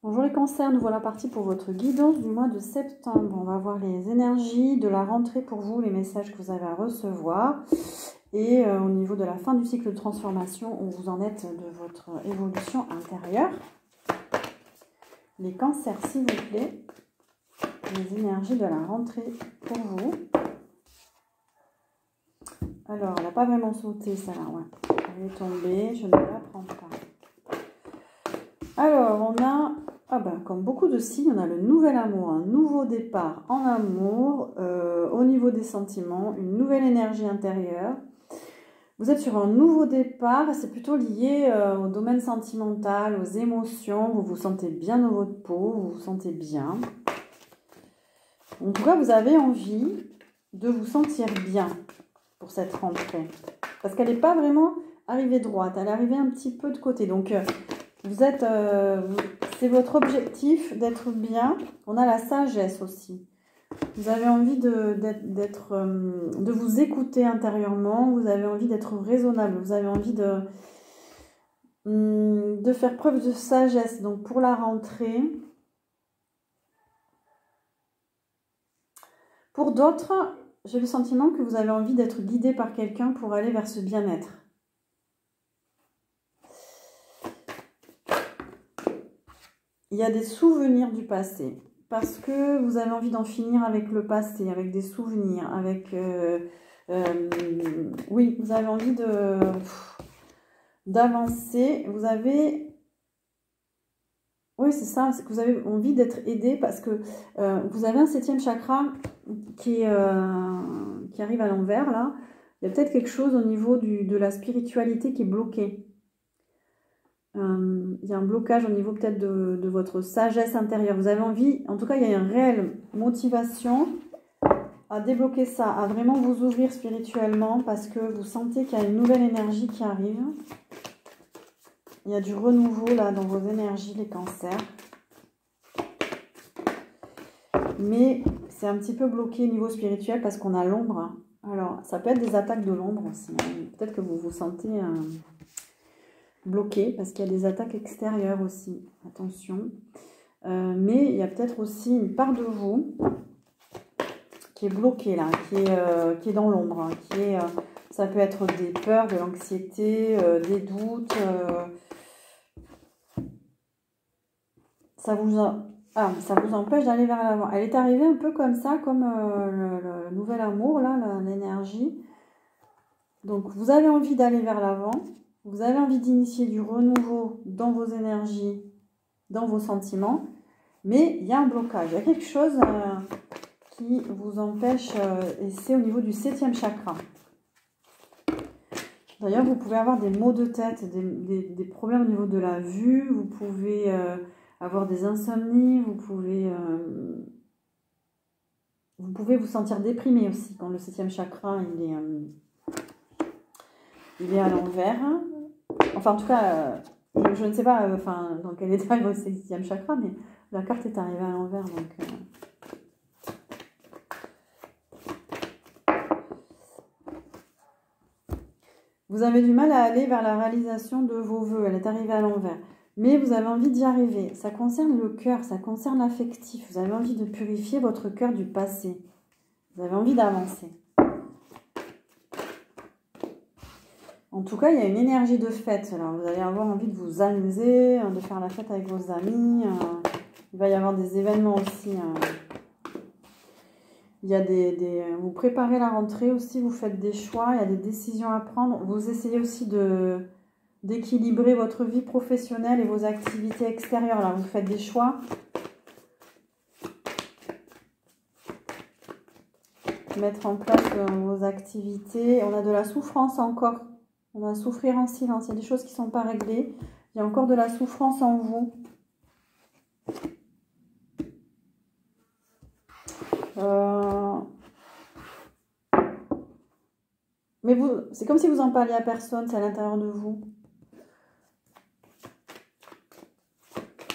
Bonjour les cancers, nous voilà partis pour votre guidance du mois de septembre. On va voir les énergies de la rentrée pour vous, les messages que vous avez à recevoir. Et au niveau de la fin du cycle de transformation, où vous en êtes de votre évolution intérieure. Les cancers, s'il vous plaît, les énergies de la rentrée pour vous. Alors, elle n'a pas vraiment sauté, ça là, ouais. Elle est tombée, je ne la prends pas. Alors, on a... comme beaucoup de signes, on a le nouvel amour, un nouveau départ en amour, au niveau des sentiments, une nouvelle énergie intérieure. Vous êtes sur un nouveau départ, c'est plutôt lié au domaine sentimental, aux émotions, vous vous sentez bien dans votre peau, vous vous sentez bien. En tout cas, vous avez envie de vous sentir bien pour cette rentrée. Parce qu'elle n'est pas vraiment arrivée droite, elle est arrivée un petit peu de côté. Donc, vous êtes... c'est votre objectif d'être bien. On a la sagesse aussi. Vous avez envie de vous écouter intérieurement. Vous avez envie d'être raisonnable. Vous avez envie de faire preuve de sagesse. Donc pour la rentrée. Pour d'autres, j'ai le sentiment que vous avez envie d'être guidé par quelqu'un pour aller vers ce bien-être. Il y a des souvenirs du passé. Parce que vous avez envie d'en finir avec le passé, avec des souvenirs, avec... oui, vous avez envie d'avancer. Vous avez... Oui, c'est ça, c'est que vous avez envie d'être aidé parce que vous avez un 7e chakra qui arrive à l'envers, là. Il y a peut-être quelque chose au niveau de la spiritualité qui est bloqué. Il y a un blocage au niveau peut-être de votre sagesse intérieure. Vous avez envie, en tout cas, il y a une réelle motivation à débloquer ça, à vraiment vous ouvrir spirituellement parce que vous sentez qu'il y a une nouvelle énergie qui arrive. Il y a du renouveau là dans vos énergies, les cancers. Mais c'est un petit peu bloqué au niveau spirituel parce qu'on a l'ombre. Alors, ça peut être des attaques de l'ombre aussi. Peut-être que vous vous sentez... bloqué parce qu'il y a des attaques extérieures aussi, attention. Mais il y a peut-être aussi une part de vous qui est bloquée là, qui est dans l'ombre, hein, ça peut être des peurs, de l'anxiété, des doutes. Ça vous empêche d'aller vers l'avant. Elle est arrivée un peu comme ça, comme le nouvel amour, là, l'énergie. Donc vous avez envie d'aller vers l'avant. Vous avez envie d'initier du renouveau dans vos énergies, dans vos sentiments, mais il y a un blocage. Il y a quelque chose qui vous empêche, et c'est au niveau du 7e chakra. D'ailleurs, vous pouvez avoir des maux de tête, des problèmes au niveau de la vue, vous pouvez avoir des insomnies, vous pouvez vous sentir déprimé aussi quand le 7e chakra il est à l'envers. Enfin, en tout cas, je ne sais pas dans quel état est le 7e chakra, mais la carte est arrivée à l'envers. Donc, vous avez du mal à aller vers la réalisation de vos vœux. Elle est arrivée à l'envers. Mais vous avez envie d'y arriver. Ça concerne le cœur, ça concerne l'affectif. Vous avez envie de purifier votre cœur du passé. Vous avez envie d'avancer. En tout cas, il y a une énergie de fête. Alors, vous allez avoir envie de vous amuser, de faire la fête avec vos amis. Il va y avoir des événements aussi. Il y a vous préparez la rentrée aussi, vous faites des choix, il y a des décisions à prendre. Vous essayez aussi d'équilibrer votre vie professionnelle et vos activités extérieures. Là, vous faites des choix. Mettre en place vos activités. On a de la souffrance encore. On va souffrir en silence. Il y a des choses qui ne sont pas réglées. Il y a encore de la souffrance en vous. Mais c'est comme si vous en parliez à personne. C'est à l'intérieur de vous.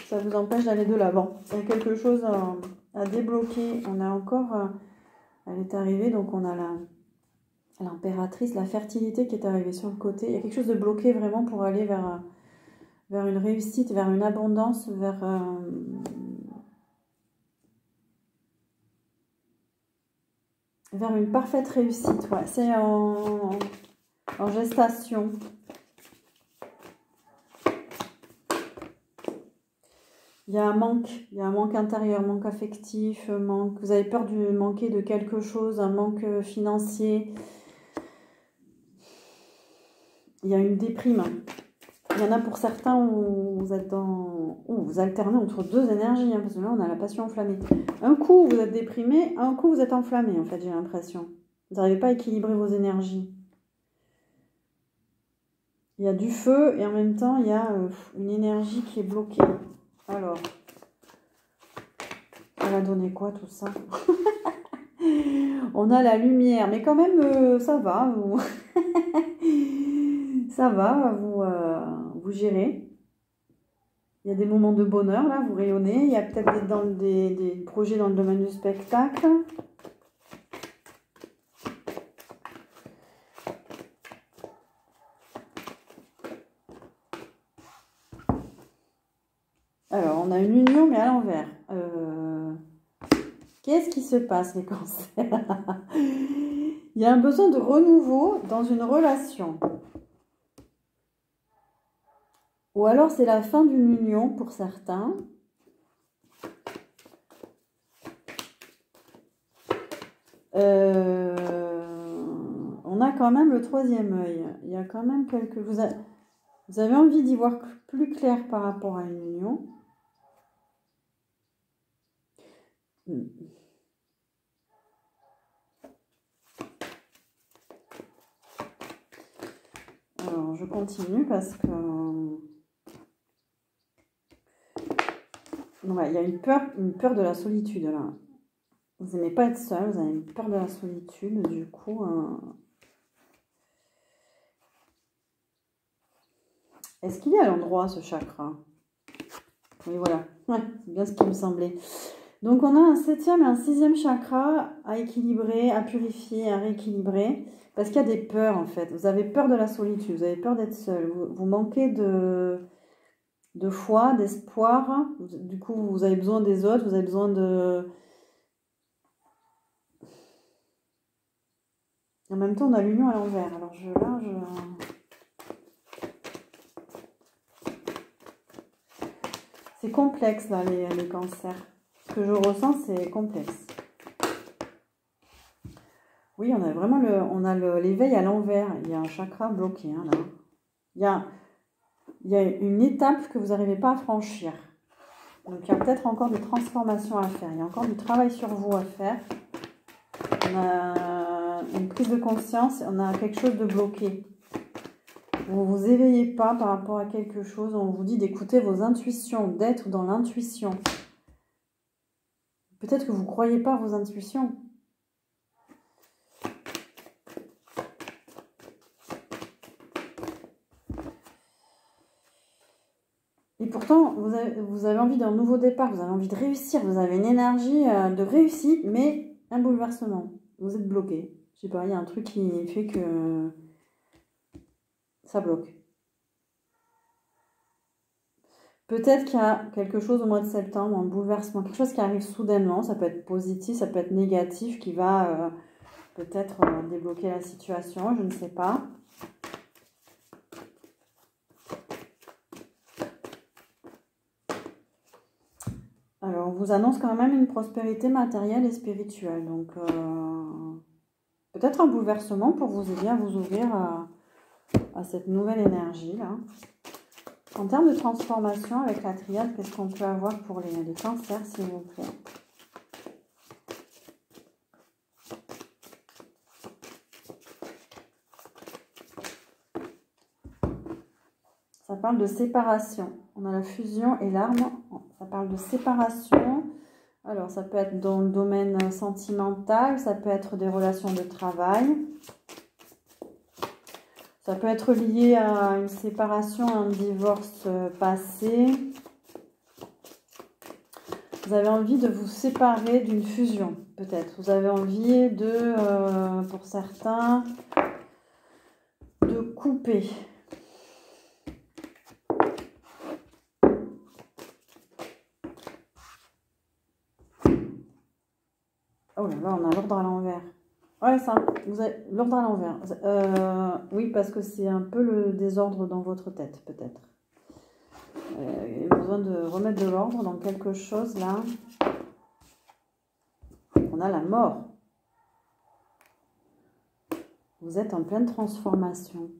Ça vous empêche d'aller de l'avant. Il y a quelque chose à débloquer. On a encore... elle est arrivée, donc on a l'impératrice, la fertilité qui est arrivée sur le côté. Il y a quelque chose de bloqué vraiment pour aller vers vers une réussite, vers une abondance, vers une parfaite réussite. Ouais, c'est en gestation. Il y a un manque intérieur, manque affectif, vous avez peur de manquer de quelque chose, un manque financier. Il y a une déprime. Il y en a pour certains où vous êtes vous alternez entre deux énergies, hein, parce que là on a la passion enflammée. Un coup vous êtes déprimé, un coup vous êtes enflammé en fait, j'ai l'impression. Vous n'arrivez pas à équilibrer vos énergies. Il y a du feu et en même temps il y a une énergie qui est bloquée. Alors, ça va donner quoi tout ça? On a la lumière, mais quand même ça va. Ça va, vous gérez. Il y a des moments de bonheur, là, vous rayonnez. Il y a peut-être des projets dans le domaine du spectacle. Alors, on a une union, mais à l'envers. Qu'est-ce qui se passe, les cancers? Il y a un besoin de renouveau dans une relation. Ou alors, c'est la fin d'une union pour certains. On a quand même le troisième œil. Il y a quand même quelques... Vous avez envie d'y voir plus clair par rapport à une union. Alors, je continue parce que... Ouais, il y a une peur de la solitude, là. Vous n'aimez pas être seul, vous avez une peur de la solitude, du coup... Est-ce qu'il est à l'endroit, ce chakra? Oui, voilà. Ouais, c'est bien ce qui me semblait. Donc, on a un 7e et un 6e chakra à équilibrer, à purifier, à rééquilibrer. Parce qu'il y a des peurs, en fait. Vous avez peur de la solitude, vous avez peur d'être seul. Vous manquez de foi, d'espoir. Du coup, vous avez besoin des autres, vous avez besoin de... En même temps, on a l'union à l'envers. Alors, C'est complexe, là, les cancers. Ce que je ressens, c'est complexe. Oui, on a vraiment l'éveil à l'envers. Il y a un chakra bloqué, hein, là. Il y a une étape que vous n'arrivez pas à franchir. Donc, il y a peut-être encore des transformations à faire. Il y a encore du travail sur vous à faire. On a une prise de conscience. On a quelque chose de bloqué. Vous ne vous éveillez pas par rapport à quelque chose. On vous dit d'écouter vos intuitions, d'être dans l'intuition. Peut-être que vous ne croyez pas à vos intuitions. Et pourtant, vous avez envie d'un nouveau départ, vous avez envie de réussir, vous avez une énergie de réussite, mais un bouleversement. Vous êtes bloqué. Je sais pas, il y a un truc qui fait que ça bloque. Peut-être qu'il y a quelque chose au mois de septembre, un bouleversement, quelque chose qui arrive soudainement, ça peut être positif, ça peut être négatif, qui va peut-être débloquer la situation, je ne sais pas. Alors, on vous annonce quand même une prospérité matérielle et spirituelle. Donc, peut-être un bouleversement pour vous aider à vous ouvrir à cette nouvelle énergie-là. En termes de transformation avec la triade, qu'est-ce qu'on peut avoir pour les cancers, s'il vous plaît? Ça parle de séparation. On a la fusion et l'arme. Ça parle de séparation. Alors, ça peut être dans le domaine sentimental. Ça peut être des relations de travail. Ça peut être lié à une séparation, un divorce passé. Vous avez envie de vous séparer d'une fusion, peut-être. Vous avez envie de, pour certains, de couper. Oh là là, on a l'ordre à l'envers. Ouais, ça, vous avez l'ordre à l'envers. Oui, parce que c'est un peu le désordre dans votre tête, peut-être. Il y a besoin de remettre de l'ordre dans quelque chose, là. On a la mort. Vous êtes en pleine transformation.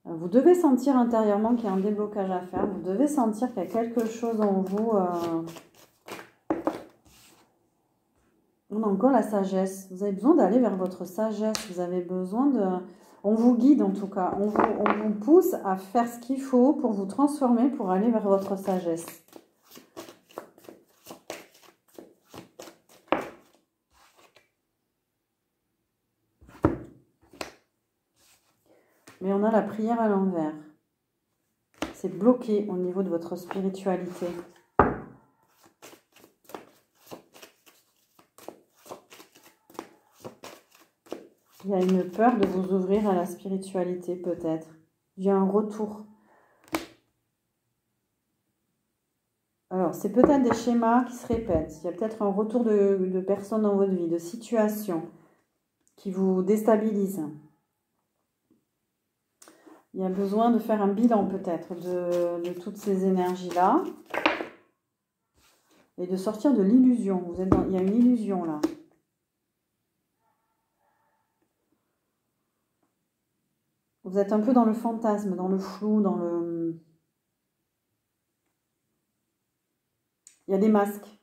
Vous devez sentir intérieurement qu'il y a un déblocage à faire. Vous devez sentir qu'il y a quelque chose en vous. On a encore la sagesse. Vous avez besoin d'aller vers votre sagesse. Vous avez besoin de... On vous guide en tout cas. On vous pousse à faire ce qu'il faut pour vous transformer, pour aller vers votre sagesse. Mais on a la prière à l'envers. C'est bloqué au niveau de votre spiritualité. Il y a une peur de vous ouvrir à la spiritualité peut-être. Il y a un retour. Alors, c'est peut-être des schémas qui se répètent. Il y a peut-être un retour de personnes dans votre vie, de situations qui vous déstabilisent. Il y a besoin de faire un bilan peut-être de toutes ces énergies-là. Et de sortir de l'illusion. Il y a une illusion là. Vous êtes un peu dans le fantasme, dans le flou, dans le... Il y a des masques.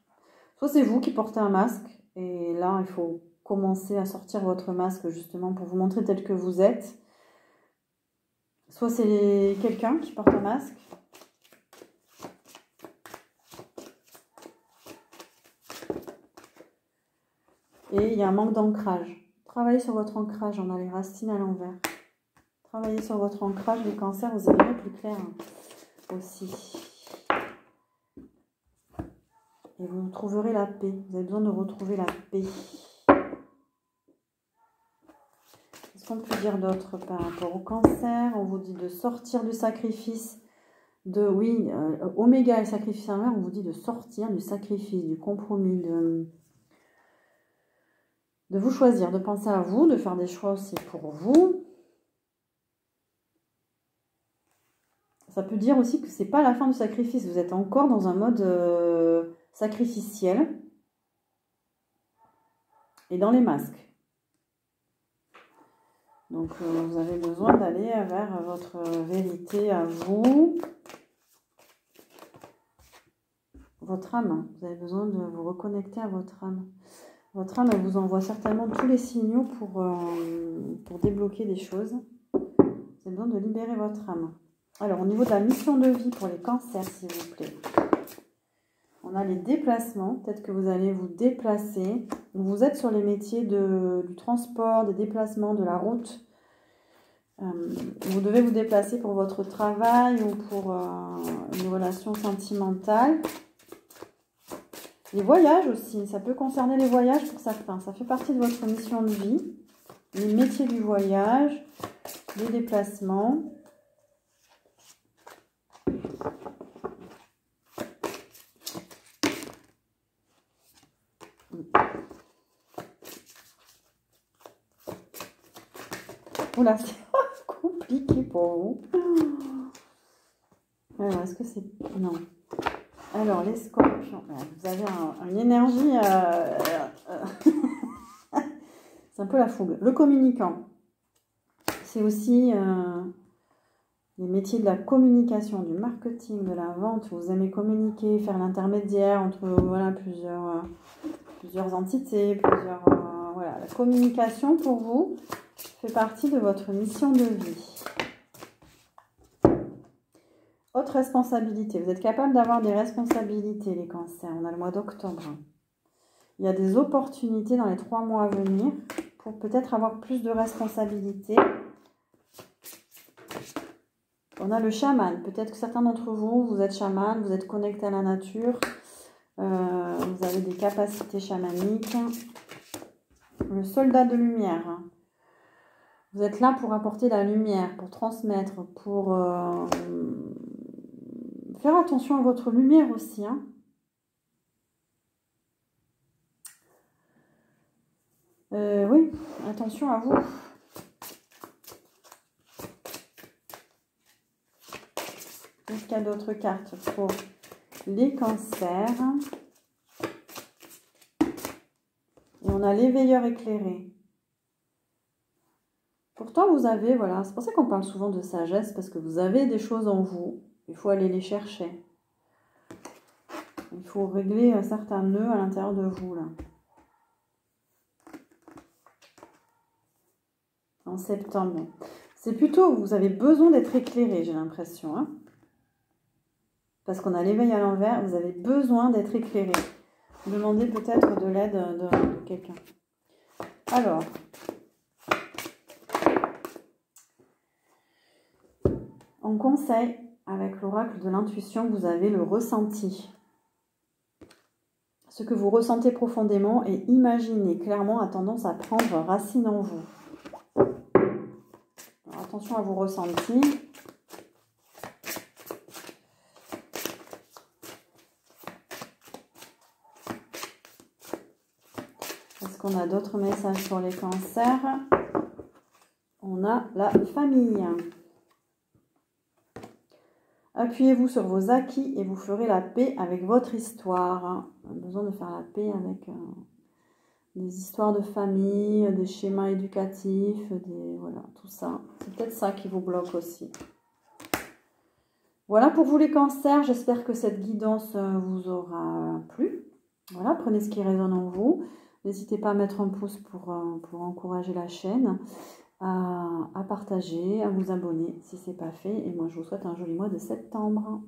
Soit c'est vous qui portez un masque. Et là, il faut commencer à sortir votre masque justement pour vous montrer tel que vous êtes. Soit c'est quelqu'un qui porte un masque. Et il y a un manque d'ancrage. Travaillez sur votre ancrage, on a les racines à l'envers. Travaillez sur votre ancrage, les cancers, vous y verrez plus clair aussi. Et vous trouverez la paix. Vous avez besoin de retrouver la paix. Qu'est-ce qu'on peut dire d'autre par rapport au cancer? On vous dit de sortir du sacrifice. Oui, oméga et sacrifice envers, on vous dit de sortir du sacrifice, du compromis, de vous choisir, de penser à vous, de faire des choix aussi pour vous. Ça peut dire aussi que c'est pas la fin du sacrifice, vous êtes encore dans un mode sacrificiel et dans les masques. Donc vous avez besoin d'aller vers votre vérité à vous. Votre âme, vous avez besoin de vous reconnecter à votre âme. Votre âme, elle vous envoie certainement tous les signaux pour débloquer des choses. Vous avez besoin de libérer votre âme. Alors, au niveau de la mission de vie pour les cancers, s'il vous plaît. On a les déplacements. Peut-être que vous allez vous déplacer. Vous êtes sur les métiers du transport, des déplacements, de la route. Vous devez vous déplacer pour votre travail ou pour une relation sentimentale. Les voyages aussi, ça peut concerner les voyages pour certains. Ça fait partie de votre mission de vie. Les métiers du voyage, les déplacements. Oula, c'est compliqué pour vous. Alors, est-ce que c'est... Non. Alors, les scorpions. Vous avez une énergie... c'est un peu la fougue. Le communicant. C'est aussi les métiers de la communication, du marketing, de la vente. Vous aimez communiquer, faire l'intermédiaire entre voilà, plusieurs entités, voilà. La communication, pour vous, fait partie de votre mission de vie. Autre responsabilité. Vous êtes capable d'avoir des responsabilités, les cancers. On a le mois d'octobre. Il y a des opportunités dans les 3 mois à venir pour peut-être avoir plus de responsabilités. On a le chaman. Peut-être que certains d'entre vous, vous êtes chaman, vous êtes connecté à la nature. Vous avez des capacités chamaniques. Le soldat de lumière. Vous êtes là pour apporter la lumière, pour transmettre, pour faire attention à votre lumière aussi, hein. Oui, attention à vous. Qu'est-ce qu'il y a d'autres cartes pour les cancers? Et on a l'éveilleur éclairé. Pourtant, vous avez, voilà, c'est pour ça qu'on parle souvent de sagesse, parce que vous avez des choses en vous. Il faut aller les chercher. Il faut régler un certain nœud à l'intérieur de vous, là. En septembre. C'est plutôt, vous avez besoin d'être éclairé, j'ai l'impression, hein. Parce qu'on a l'éveil à l'envers, vous avez besoin d'être éclairé. Demandez peut-être de l'aide de quelqu'un. Alors, en conseil, avec l'oracle de l'intuition, vous avez le ressenti. Ce que vous ressentez profondément et imaginez clairement a tendance à prendre racine en vous. Alors, attention à vos ressentis. Est-ce qu'on a d'autres messages sur les cancers? On a la famille. Appuyez-vous sur vos acquis et vous ferez la paix avec votre histoire. On a besoin de faire la paix avec des histoires de famille, des schémas éducatifs, voilà, tout ça. C'est peut-être ça qui vous bloque aussi. Voilà pour vous les cancers. J'espère que cette guidance vous aura plu. Voilà, prenez ce qui résonne en vous. N'hésitez pas à mettre un pouce pour encourager la chaîne, à partager, à vous abonner si ce n'est pas fait. Et moi, je vous souhaite un joli mois de septembre.